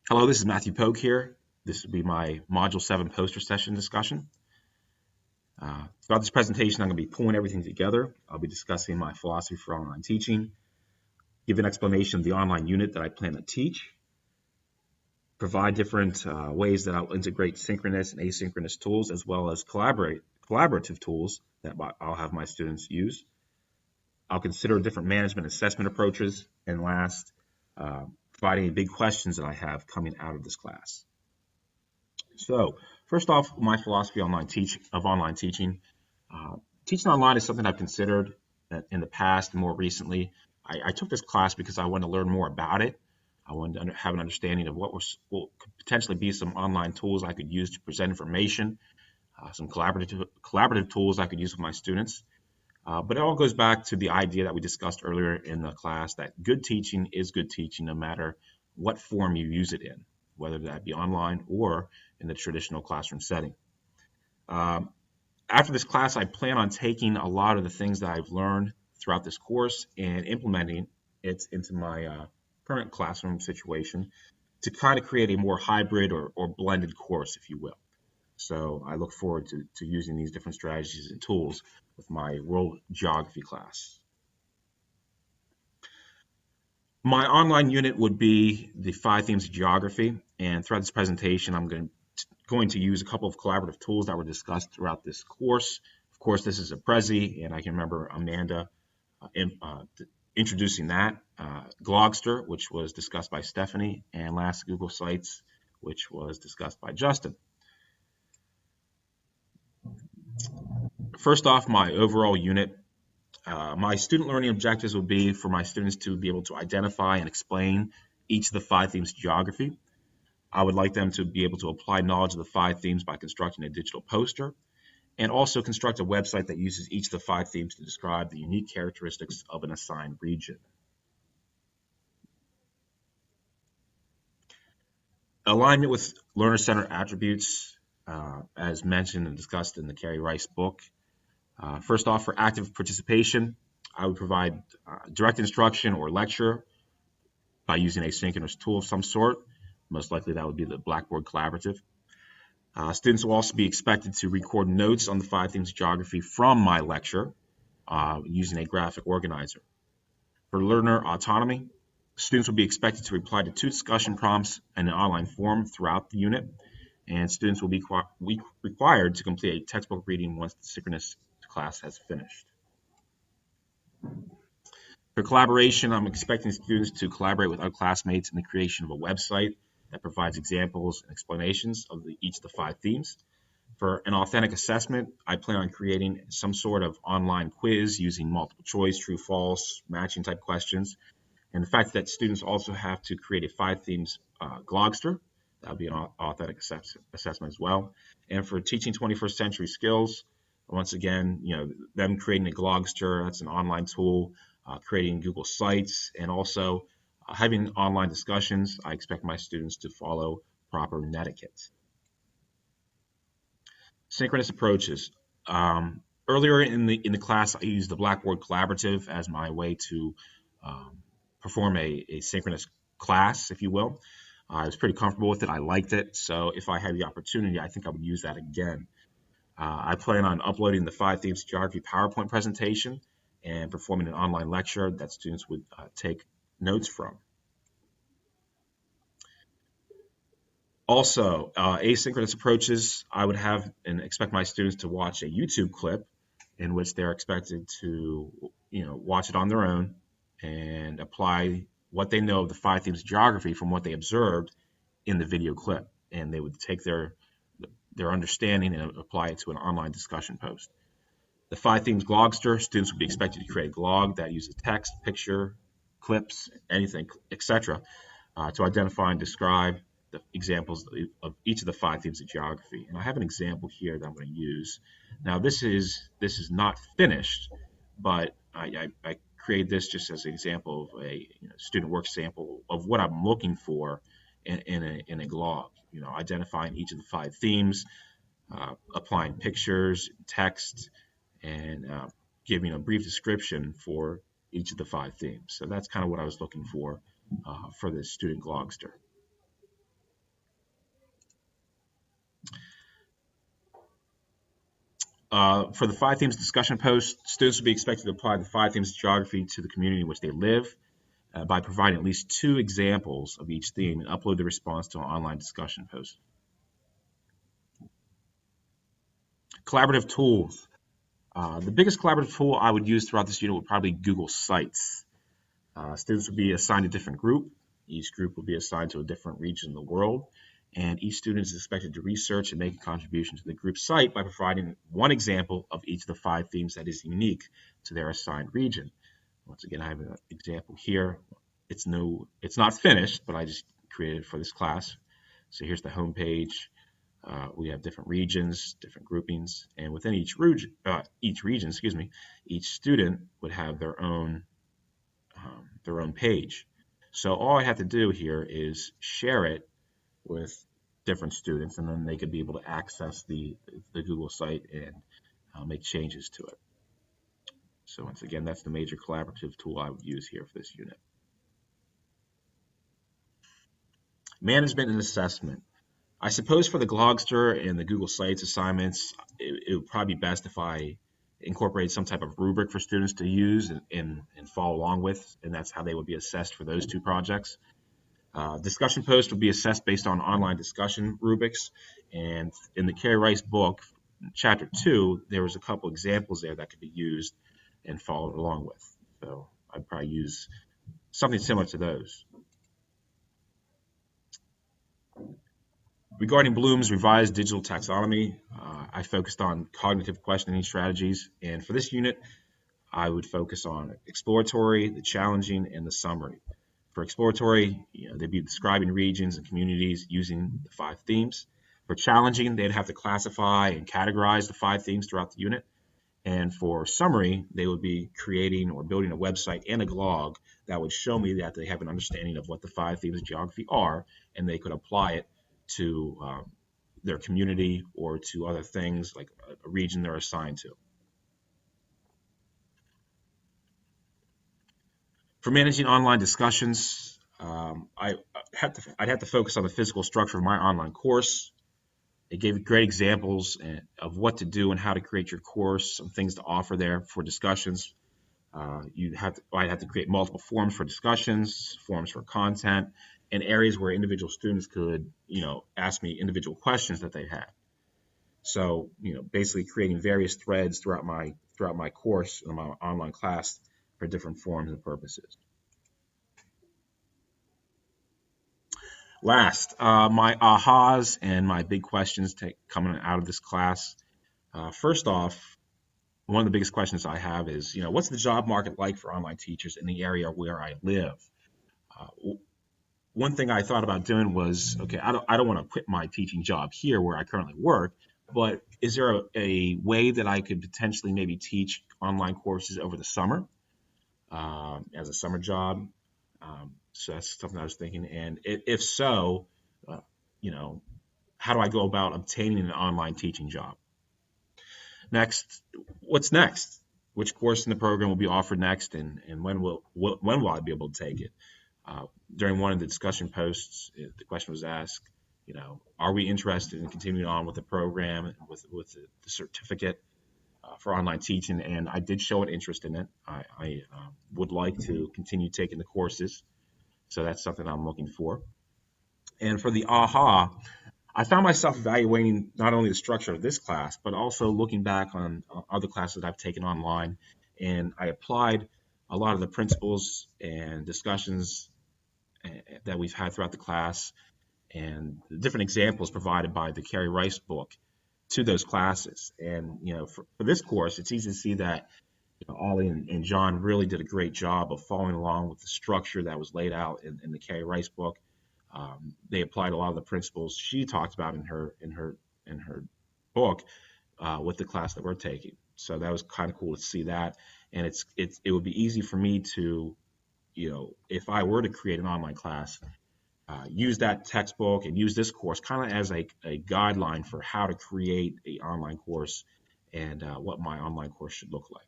Hello, this is Matthew Pogue here. This will be my Module 7 poster session discussion. Throughout this presentation, I'm going to be pulling everything together. I'll be discussing my philosophy for online teaching, give an explanation of the online unit that I plan to teach, provide different ways that I'll integrate synchronous and asynchronous tools, as well as collaborative tools that I'll have my students use. I'll consider different management assessment approaches, and last, provide any big questions that I have coming out of this class. So, first off, my philosophy of online teaching. Uh, Teaching online is something I've considered in the past and more recently. I took this class because I wanted to learn more about it. I wanted to have an understanding of what could potentially be some online tools I could use to present information, some collaborative tools I could use with my students. But it all goes back to the idea that we discussed earlier in the class that good teaching is good teaching no matter what form you use it in, whether that be online or in the traditional classroom setting. Um, After this class, I plan on taking a lot of the things that I've learned throughout this course and implementing it into my current classroom situation to kind of create a more hybrid or blended course, if you will. So I look forward to using these different strategies and tools with my world geography class. My online unit would be the 5 themes of geography, and throughout this presentation, I'm going to use a couple of collaborative tools that were discussed throughout this course. Of course, this is a Prezi, and I can remember Amanda introducing that. Glogster, which was discussed by Stephanie, and last Google Sites, which was discussed by Justin. First off, my overall unit. My student learning objectives would be for my students to be able to identify and explain each of the 5 themes of geography. I would like them to be able to apply knowledge of the 5 themes by constructing a digital poster and also construct a website that uses each of the 5 themes to describe the unique characteristics of an assigned region. Alignment with learner-centered attributes, as mentioned and discussed in the Carrie Rice book. First off, for active participation, I would provide direct instruction or lecture by using a synchronous tool of some sort. Most likely that would be the Blackboard Collaborative. Students will also be expected to record notes on the 5 themes of geography from my lecture using a graphic organizer. For learner autonomy, students will be expected to reply to 2 discussion prompts in an online form throughout the unit, and students will be required to complete a textbook reading once the synchronous class has finished. For collaboration, I'm expecting students to collaborate with other classmates in the creation of a website that provides examples and explanations of each of the 5 themes. For an authentic assessment, I plan on creating some sort of online quiz using multiple choice, true, false, matching type questions. And the fact that students also have to create a 5 themes Glogster, that would be an authentic assessment as well. And for teaching 21st century skills, once again, them creating a Glogster, that's an online tool, creating Google Sites, and also having online discussions. I expect my students to follow proper netiquette. Synchronous approaches. Earlier in the class, I used the Blackboard Collaborative as my way to um, perform a synchronous class, if you will. I was pretty comfortable with it. I liked it. So if I had the opportunity, I think I would use that again. I plan on uploading the 5 themes geography PowerPoint presentation and performing an online lecture that students would take notes from. Also, asynchronous approaches, I would have and expect my students to watch a YouTube clip in which they're expected to, watch it on their own and apply what they know of the 5 themes of geography from what they observed in the video clip. And they would take their understanding and apply it to an online discussion post. The 5 themes Glogster, students would be expected to create a glog that uses text, picture, clips, anything, etc., to identify and describe the examples of each of the 5 themes of geography. And I have an example here that I'm going to use. Now, this is not finished, but I create this just as an example of a student work sample of what I'm looking for in a glog. Identifying each of the 5 themes, applying pictures, text, and giving a brief description for each of the 5 themes. So that's kind of what I was looking for this student Glogster. For the 5 themes discussion post, students will be expected to apply the 5 themes of geography to the community in which they live by providing at least 2 examples of each theme and upload the response to an online discussion post. Collaborative tools. The biggest collaborative tool I would use throughout this unit would probably be Google Sites. Students will be assigned a different group. Each group will be assigned to a different region in the world, and each student is expected to research and make a contribution to the group site by providing one example of each of the 5 themes that is unique to their assigned region. Once again, I have an example here. It's not finished, but I just created it for this class. So here's the home page. We have different regions, different groupings, and within each region, each student would have their own page. So all I have to do here is share it with different students, and then they could be able to access the Google site and make changes to it. So once again, that's the major collaborative tool I would use here for this unit. Management and assessment. I suppose for the Glogster and the Google Sites assignments, it would probably be best if I incorporate some type of rubric for students to use and follow along with, and that's how they would be assessed for those 2 projects. Discussion posts would be assessed based on online discussion rubrics, and in the Carrie Rice book, chapter 2, there was a couple examples there that could be used and followed along with. So I'd probably use something similar to those. Regarding Bloom's revised digital taxonomy, I focused on cognitive questioning strategies, and for this unit, I would focus on exploratory, the challenging, and the summary. For exploratory, they'd be describing regions and communities using the 5 themes. For challenging, they'd have to classify and categorize the 5 themes throughout the unit. And for summary, they would be creating or building a website and a blog that would show me that they have an understanding of what the 5 themes of geography are, and they could apply it to their community or to other things like a region they're assigned to. For managing online discussions, I'd have to focus on the physical structure of my online course. It gave great examples of what to do and how to create your course, some things to offer there for discussions. I'd have to create multiple forums for discussions, forums for content, and areas where individual students could, ask me individual questions that they had. So, basically creating various threads throughout my course and my online class for different forms and purposes. Last, my ahas and my big questions coming out of this class. First off, one of the biggest questions I have is, what's the job market like for online teachers in the area where I live? One thing I thought about doing was, okay, I don't want to quit my teaching job here where I currently work, but is there a way that I could potentially maybe teach online courses over the summer as a summer job? So that's something I was thinking. And if so, how do I go about obtaining an online teaching job? Next, what's next? Which course in the program will be offered next, and when will I be able to take it? During one of the discussion posts, the question was asked, are we interested in continuing on with the program with the certificate for online teaching? And I did show an interest in it. I would like to continue taking the courses, so that's something I'm looking for. And for the AHA, I found myself evaluating not only the structure of this class, but also looking back on other classes I've taken online, and I applied a lot of the principles and discussions that we've had throughout the class and the different examples provided by the Carrie Rice book to those classes. And for this course, it's easy to see that Ollie and John really did a great job of following along with the structure that was laid out in the Carrie Rice book. They applied a lot of the principles she talked about in her book with the class that we're taking. So that was kind of cool to see that. And it would be easy for me to, if I were to create an online class, use that textbook and use this course kind of as a guideline for how to create an online course and what my online course should look like.